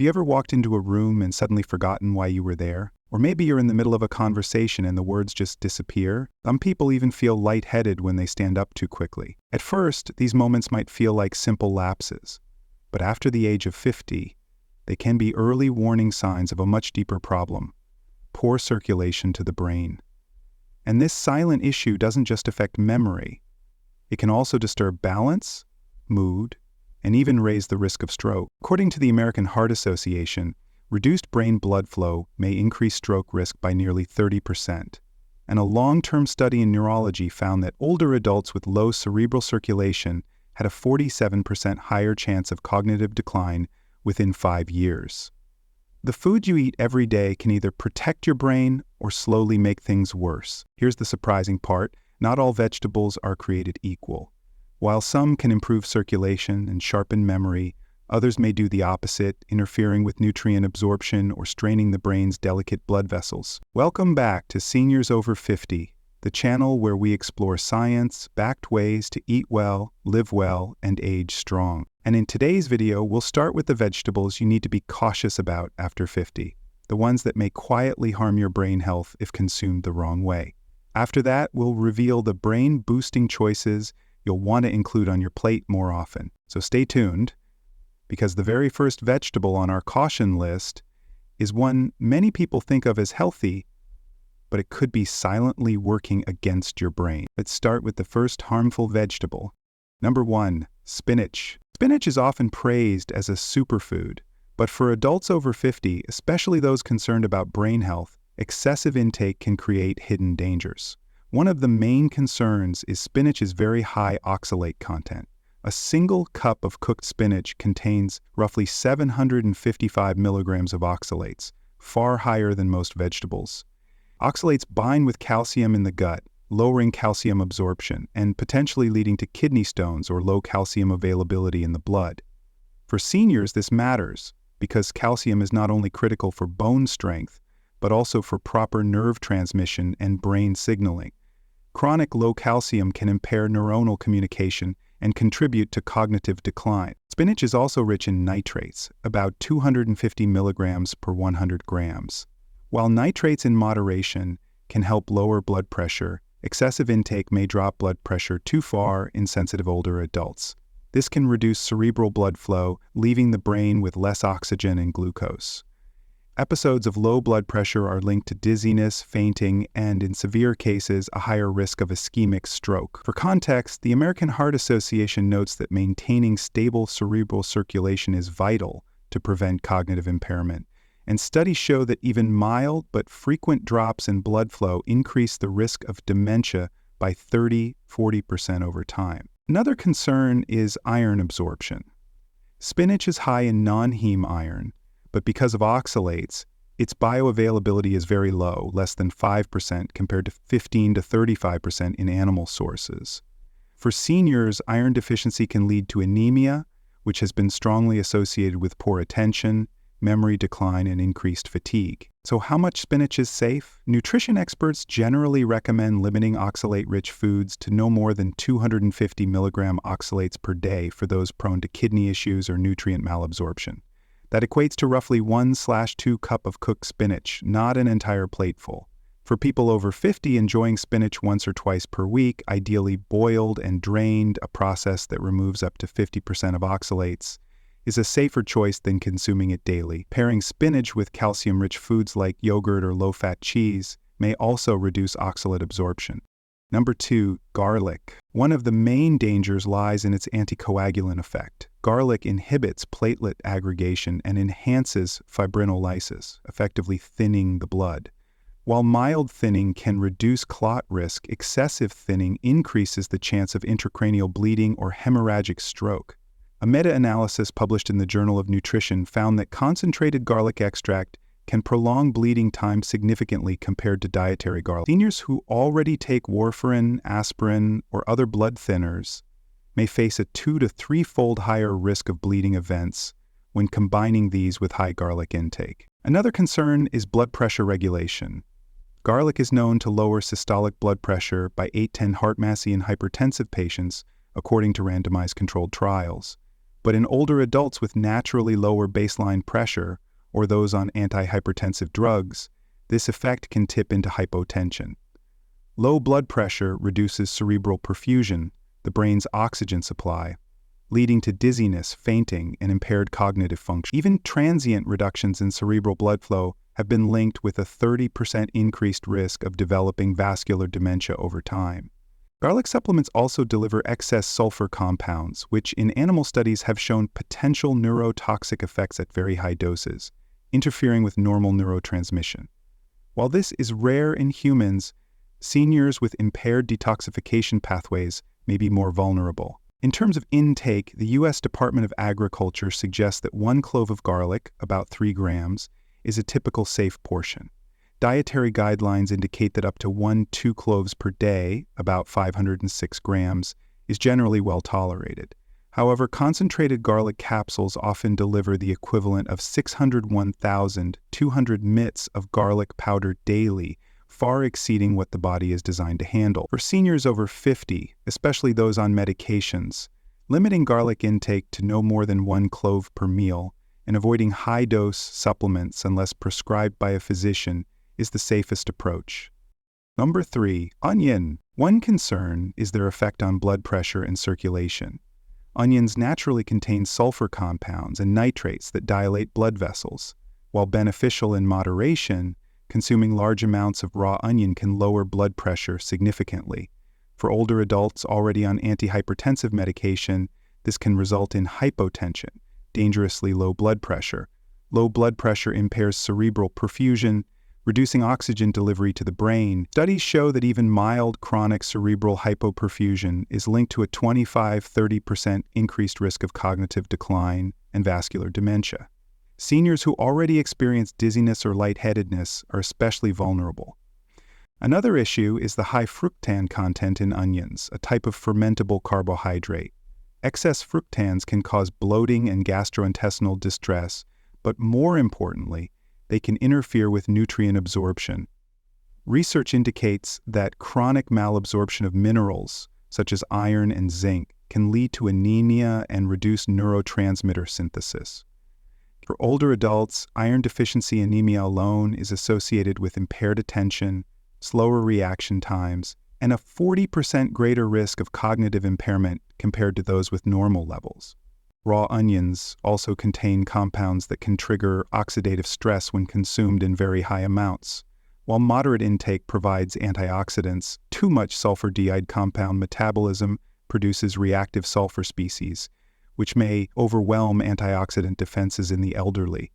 Have you ever walked into a room and suddenly forgotten why you were there? Or maybe you're in the middle of a conversation and the words just disappear? Some people even feel lightheaded when they stand up too quickly. At first, these moments might feel like simple lapses. But after the age of 50, they can be early warning signs of a much deeper problem: poor circulation to the brain. And this silent issue doesn't just affect memory. It can also disturb balance, mood, and even raise the risk of stroke. According to the American Heart Association, reduced brain blood flow may increase stroke risk by nearly 30%. And a long-term study in neurology found that older adults with low cerebral circulation had a 47% higher chance of cognitive decline within 5 years. The food you eat every day can either protect your brain or slowly make things worse. Here's the surprising part: not all vegetables are created equal. While some can improve circulation and sharpen memory, others may do the opposite, interfering with nutrient absorption or straining the brain's delicate blood vessels. Welcome back to Seniors Over 50, the channel where we explore science-backed ways to eat well, live well, and age strong. And in today's video, we'll start with the vegetables you need to be cautious about after 50, the ones that may quietly harm your brain health if consumed the wrong way. After that, we'll reveal the brain-boosting choices you'll want to include on your plate more often. So stay tuned, because the very first vegetable on our caution list is one many people think of as healthy, but it could be silently working against your brain. Let's start with the first harmful vegetable. Number 1, spinach. Spinach is often praised as a superfood, but for adults over 50, especially those concerned about brain health, excessive intake can create hidden dangers. One of the main concerns is spinach's very high oxalate content. A single cup of cooked spinach contains roughly 755 milligrams of oxalates, far higher than most vegetables. Oxalates bind with calcium in the gut, lowering calcium absorption and potentially leading to kidney stones or low calcium availability in the blood. For seniors, this matters because calcium is not only critical for bone strength, but also for proper nerve transmission and brain signaling. Chronic low calcium can impair neuronal communication and contribute to cognitive decline. Spinach is also rich in nitrates, about 250 milligrams per 100 grams. While nitrates in moderation can help lower blood pressure, excessive intake may drop blood pressure too far in sensitive older adults. This can reduce cerebral blood flow, leaving the brain with less oxygen and glucose. Episodes of low blood pressure are linked to dizziness, fainting, and in severe cases, a higher risk of ischemic stroke. For context, the American Heart Association notes that maintaining stable cerebral circulation is vital to prevent cognitive impairment. And studies show that even mild but frequent drops in blood flow increase the risk of dementia by 30–40% over time. Another concern is iron absorption. Spinach is high in non-heme iron, but because of oxalates, its bioavailability is very low, less than 5% compared to 15–35% in animal sources. For seniors, iron deficiency can lead to anemia, which has been strongly associated with poor attention, memory decline, and increased fatigue. So how much spinach is safe? Nutrition experts generally recommend limiting oxalate-rich foods to no more than 250 milligram oxalates per day for those prone to kidney issues or nutrient malabsorption. That equates to roughly 1/2 cup of cooked spinach, not an entire plateful. For people over 50, enjoying spinach once or twice per week, ideally boiled and drained, a process that removes up to 50% of oxalates, is a safer choice than consuming it daily. Pairing spinach with calcium-rich foods like yogurt or low-fat cheese may also reduce oxalate absorption. Number 2, garlic. One of the main dangers lies in its anticoagulant effect. Garlic inhibits platelet aggregation and enhances fibrinolysis, effectively thinning the blood. While mild thinning can reduce clot risk, excessive thinning increases the chance of intracranial bleeding or hemorrhagic stroke. A meta-analysis published in the Journal of Nutrition found that concentrated garlic extract can prolong bleeding time significantly compared to dietary garlic. Seniors who already take warfarin, aspirin, or other blood thinners may face a 2 to 3-fold higher risk of bleeding events when combining these with high garlic intake. Another concern is blood pressure regulation. Garlic is known to lower systolic blood pressure by 8–10 heart massy and hypertensive patients, according to randomized controlled trials. But in older adults with naturally lower baseline pressure, or those on antihypertensive drugs, this effect can tip into hypotension. Low blood pressure reduces cerebral perfusion, the brain's oxygen supply, leading to dizziness, fainting, and impaired cognitive function. Even transient reductions in cerebral blood flow have been linked with a 30% increased risk of developing vascular dementia over time. Garlic supplements also deliver excess sulfur compounds, which in animal studies have shown potential neurotoxic effects at very high doses, interfering with normal neurotransmission. While this is rare in humans, seniors with impaired detoxification pathways may be more vulnerable. In terms of intake, the U.S. Department of Agriculture suggests that 1 clove of garlic, about 3 grams, is a typical safe portion. Dietary guidelines indicate that up to 1-2 cloves per day, about 506 grams, is generally well tolerated. However, concentrated garlic capsules often deliver the equivalent of 601,200 mits of garlic powder daily, far exceeding what the body is designed to handle. For seniors over 50, especially those on medications, limiting garlic intake to no more than 1 clove per meal and avoiding high-dose supplements unless prescribed by a physician is the safest approach. Number 3. Onion. One concern is their effect on blood pressure and circulation. Onions naturally contain sulfur compounds and nitrates that dilate blood vessels. While beneficial in moderation, consuming large amounts of raw onion can lower blood pressure significantly. For older adults already on antihypertensive medication, this can result in hypotension, dangerously low blood pressure. Low blood pressure impairs cerebral perfusion, reducing oxygen delivery to the brain. Studies show that even mild chronic cerebral hypoperfusion is linked to a 25-30% increased risk of cognitive decline and vascular dementia. Seniors who already experience dizziness or lightheadedness are especially vulnerable. Another issue is the high fructan content in onions, a type of fermentable carbohydrate. Excess fructans can cause bloating and gastrointestinal distress, but more importantly, they can interfere with nutrient absorption. Research indicates that chronic malabsorption of minerals, such as iron and zinc, can lead to anemia and reduced neurotransmitter synthesis. For older adults, iron deficiency anemia alone is associated with impaired attention, slower reaction times, and a 40% greater risk of cognitive impairment compared to those with normal levels. Raw onions also contain compounds that can trigger oxidative stress when consumed in very high amounts. While moderate intake provides antioxidants, too much sulfur-diide compound metabolism produces reactive sulfur species, which may overwhelm antioxidant defenses in the elderly.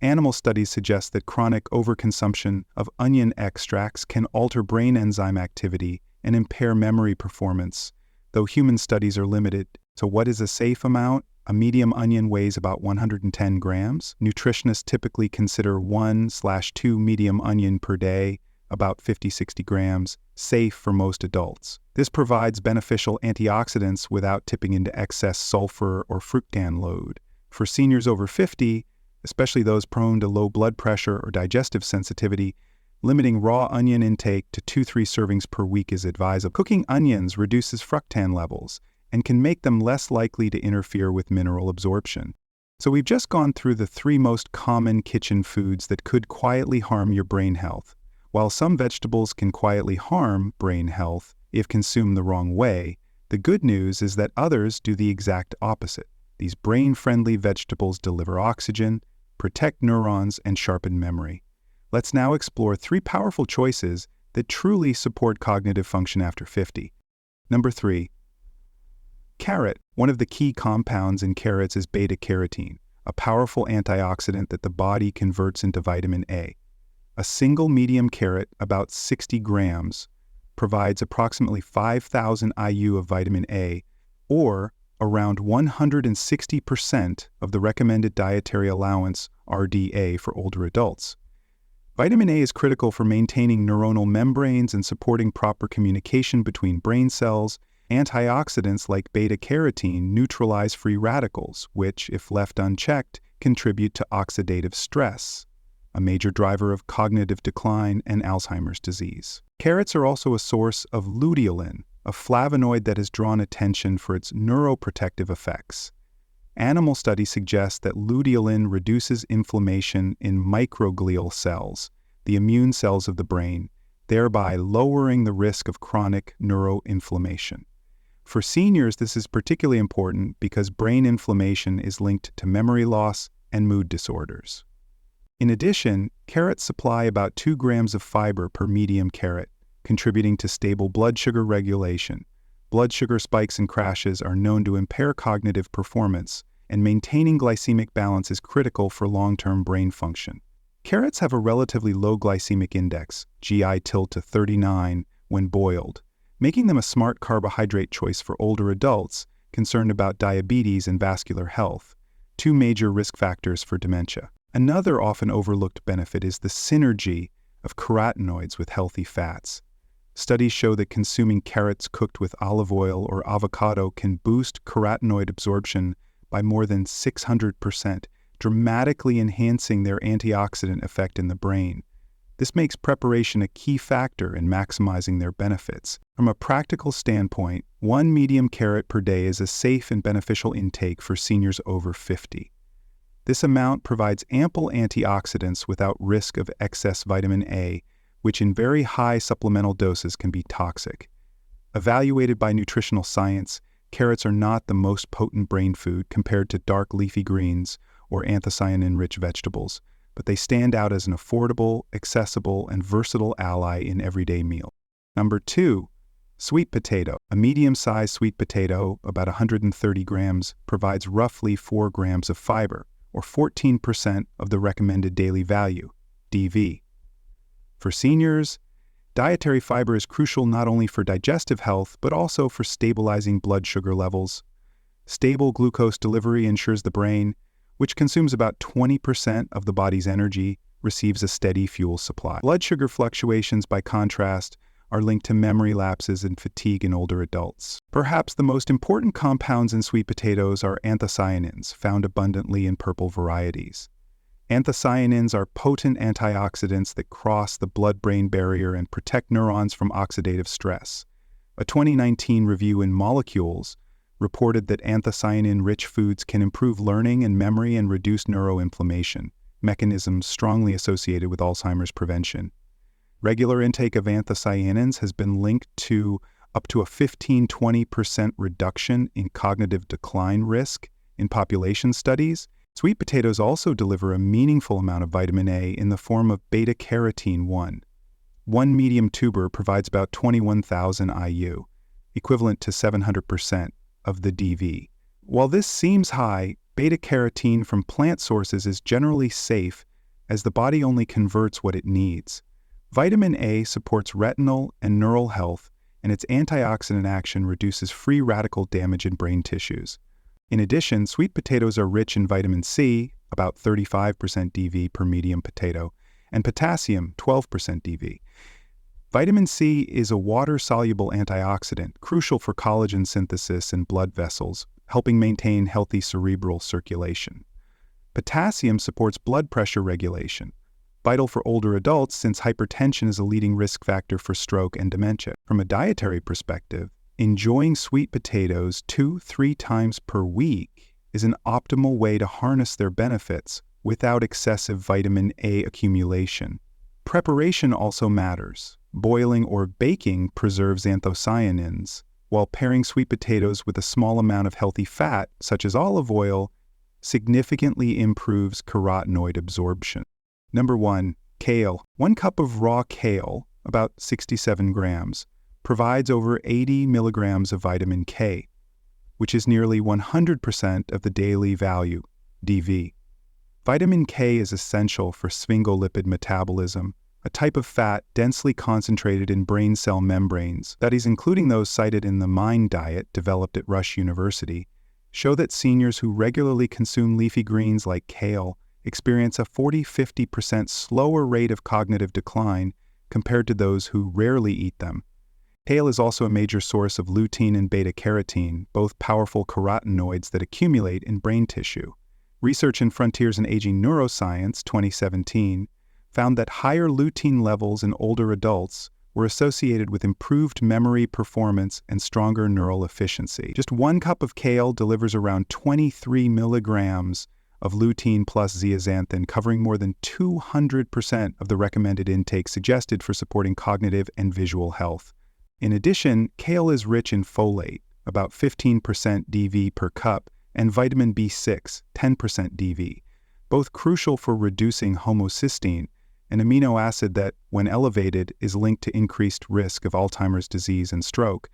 Animal studies suggest that chronic overconsumption of onion extracts can alter brain enzyme activity and impair memory performance, though human studies are limited. So what is a safe amount? A medium onion weighs about 110 grams. Nutritionists typically consider 1/2 medium onion per day, about 50-60 grams, safe for most adults. This provides beneficial antioxidants without tipping into excess sulfur or fructan load. For seniors over 50, especially those prone to low blood pressure or digestive sensitivity, limiting raw onion intake to 2-3 servings per week is advisable. Cooking onions reduces fructan levels and can make them less likely to interfere with mineral absorption. So we've just gone through the 3 most common kitchen foods that could quietly harm your brain health. While some vegetables can quietly harm brain health if consumed the wrong way, the good news is that others do the exact opposite. These brain-friendly vegetables deliver oxygen, protect neurons, and sharpen memory. Let's now explore 3 powerful choices that truly support cognitive function after 50. Number 3. Carrot. One of the key compounds in carrots is beta-carotene, a powerful antioxidant that the body converts into vitamin A. A single medium carrot, about 60 grams, provides approximately 5,000 IU of vitamin A, or around 160% of the recommended dietary allowance RDA for older adults. Vitamin A is critical for maintaining neuronal membranes and supporting proper communication between brain cells. Antioxidants like beta-carotene neutralize free radicals, which, if left unchecked, contribute to oxidative stress, a major driver of cognitive decline and Alzheimer's disease. Carrots are also a source of luteolin, a flavonoid that has drawn attention for its neuroprotective effects. Animal studies suggest that luteolin reduces inflammation in microglial cells, the immune cells of the brain, thereby lowering the risk of chronic neuroinflammation. For seniors, this is particularly important because brain inflammation is linked to memory loss and mood disorders. In addition, carrots supply about 2 grams of fiber per medium carrot, contributing to stable blood sugar regulation. Blood sugar spikes and crashes are known to impair cognitive performance, and maintaining glycemic balance is critical for long-term brain function. Carrots have a relatively low glycemic index, GI tilde to 39, when boiled, making them a smart carbohydrate choice for older adults concerned about diabetes and vascular health, 2 major risk factors for dementia. Another often overlooked benefit is the synergy of carotenoids with healthy fats. Studies show that consuming carrots cooked with olive oil or avocado can boost carotenoid absorption by more than 600%, dramatically enhancing their antioxidant effect in the brain. This makes preparation a key factor in maximizing their benefits. From a practical standpoint, 1 medium carrot per day is a safe and beneficial intake for seniors over 50. This amount provides ample antioxidants without risk of excess vitamin A, which in very high supplemental doses can be toxic. Evaluated by nutritional science, carrots are not the most potent brain food compared to dark leafy greens or anthocyanin-rich vegetables, but they stand out as an affordable, accessible, and versatile ally in everyday meals. Number 2, sweet potato. A medium-sized sweet potato, about 130 grams, provides roughly 4 grams of fiber, or 14% of the recommended daily value, DV. For seniors, dietary fiber is crucial not only for digestive health, but also for stabilizing blood sugar levels. Stable glucose delivery ensures the brain, which consumes about 20% of the body's energy, receives a steady fuel supply. Blood sugar fluctuations, by contrast, are linked to memory lapses and fatigue in older adults. Perhaps the most important compounds in sweet potatoes are anthocyanins, found abundantly in purple varieties. Anthocyanins are potent antioxidants that cross the blood-brain barrier and protect neurons from oxidative stress. A 2019 review in Molecules reported that anthocyanin-rich foods can improve learning and memory and reduce neuroinflammation, mechanisms strongly associated with Alzheimer's prevention. Regular intake of anthocyanins has been linked to up to a 15–20% reduction in cognitive decline risk in population studies. Sweet potatoes also deliver a meaningful amount of vitamin A in the form of beta-carotene 1. One medium tuber provides about 21,000 IU, equivalent to 700% of the DV. While this seems high, beta-carotene from plant sources is generally safe as the body only converts what it needs. Vitamin A supports retinal and neural health, and its antioxidant action reduces free radical damage in brain tissues. In addition, sweet potatoes are rich in vitamin C, about 35% DV per medium potato, and potassium, 12% DV. Vitamin C is a water-soluble antioxidant, crucial for collagen synthesis in blood vessels, helping maintain healthy cerebral circulation. Potassium supports blood pressure regulation, vital for older adults since hypertension is a leading risk factor for stroke and dementia. From a dietary perspective, enjoying sweet potatoes 2–3 times per week is an optimal way to harness their benefits without excessive vitamin A accumulation. Preparation also matters. Boiling or baking preserves anthocyanins, while pairing sweet potatoes with a small amount of healthy fat, such as olive oil, significantly improves carotenoid absorption. Number 1, kale. 1 cup of raw kale, about 67 grams, provides over 80 milligrams of vitamin K, which is nearly 100% of the daily value, DV. Vitamin K is essential for sphingolipid metabolism, a type of fat densely concentrated in brain cell membranes. Studies, including those cited in the MIND diet developed at Rush University, show that seniors who regularly consume leafy greens like kale experience a 40–50% slower rate of cognitive decline compared to those who rarely eat them. Kale is also a major source of lutein and beta-carotene, both powerful carotenoids that accumulate in brain tissue. Research in Frontiers in Aging Neuroscience, 2017, found that higher lutein levels in older adults were associated with improved memory performance and stronger neural efficiency. Just 1 cup of kale delivers around 23 milligrams of lutein plus zeaxanthin, covering more than 200% of the recommended intake suggested for supporting cognitive and visual health. In addition, kale is rich in folate, about 15% DV per cup, and vitamin B6, 10% DV, both crucial for reducing homocysteine, an amino acid that, when elevated, is linked to increased risk of Alzheimer's disease and stroke.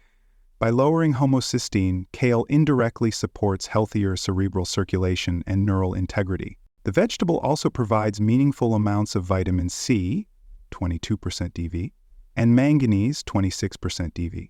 By lowering homocysteine, kale indirectly supports healthier cerebral circulation and neural integrity. The vegetable also provides meaningful amounts of vitamin C, 22% DV, and manganese, 26% DV.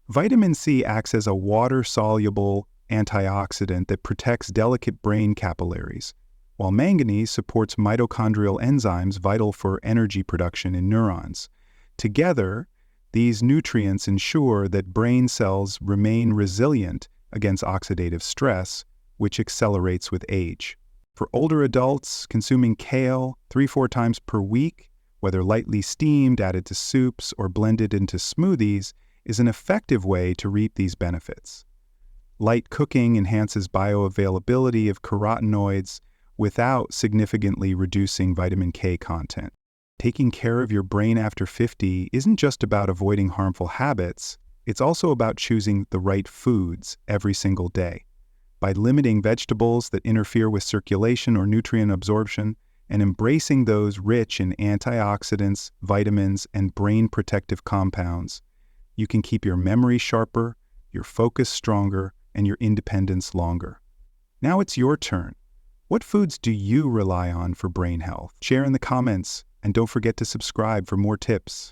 Vitamin C acts as a water-soluble antioxidant that protects delicate brain capillaries, while manganese supports mitochondrial enzymes vital for energy production in neurons. Together, these nutrients ensure that brain cells remain resilient against oxidative stress, which accelerates with age. For older adults, consuming kale 3-4 times per week, whether lightly steamed, added to soups, or blended into smoothies, is an effective way to reap these benefits. Light cooking enhances bioavailability of carotenoids without significantly reducing vitamin K content. Taking care of your brain after 50 isn't just about avoiding harmful habits, it's also about choosing the right foods every single day. By limiting vegetables that interfere with circulation or nutrient absorption, and embracing those rich in antioxidants, vitamins, and brain protective compounds, you can keep your memory sharper, your focus stronger, and your independence longer. Now it's your turn. What foods do you rely on for brain health? Share in the comments, and don't forget to subscribe for more tips.